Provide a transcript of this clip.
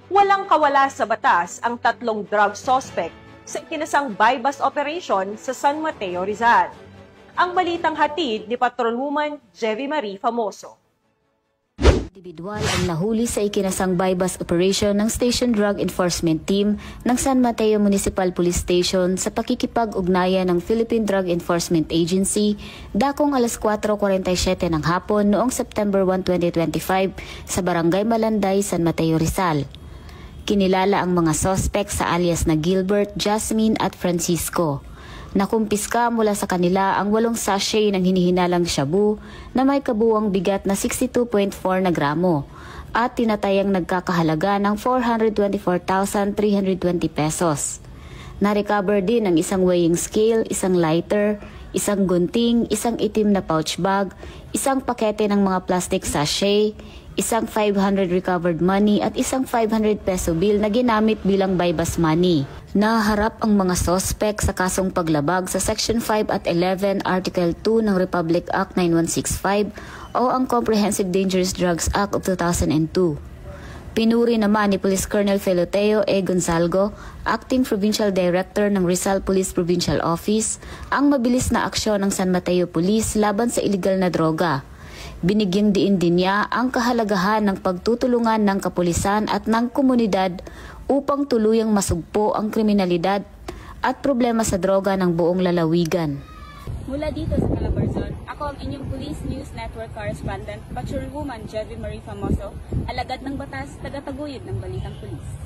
Walang kawala sa batas ang tatlong drug suspect sa ikinasang bypass operation sa San Mateo, Rizal. Ang balitang hatid ni Patrolwoman Jevy Marie Famoso. Individual ang nahuli sa ikinasang bypass operation ng Station Drug Enforcement Team ng San Mateo Municipal Police Station sa pakikipag-ugnayan ng Philippine Drug Enforcement Agency dakong alas 4:47 ng hapon noong September 1, 2025 sa Barangay Malanday, San Mateo, Rizal. Kinilala ang mga suspect sa alias na Gilbert, Jasmine at Francisco. Nakumpiska mula sa kanila ang 8 sachet ng hinihinalang shabu na may kabuuang bigat na 62.4 na gramo at tinatayang nagkakahalaga ng 424,320 pesos. Na-recover din ang isang weighing scale, isang lighter, isang gunting, isang itim na pouch bag, isang pakete ng mga plastic sachet, isang 500 recovered money at isang 500 peso bill na ginamit bilang bypass money. Naharap ang mga suspect sa kasong paglabag sa Section 5 at 11 Article 2 ng Republic Act 9165 o ang Comprehensive Dangerous Drugs Act of 2002. Pinuri naman ni Police Colonel Feloteo E. Gonzalgo, Acting Provincial Director ng Rizal Police Provincial Office, ang mabilis na aksyon ng San Mateo Police laban sa iligal na droga. Binigyang diin din niya ang kahalagahan ng pagtutulungan ng kapulisan at ng komunidad upang tuluyang masugpo ang kriminalidad at problema sa droga ng buong lalawigan. Mula dito sa Calabarzon, ako ang inyong Police News Network Correspondent, Patrolwoman Jevy Marie Famoso, alagad ng batas, tagataguyod ng Balitang Pulis.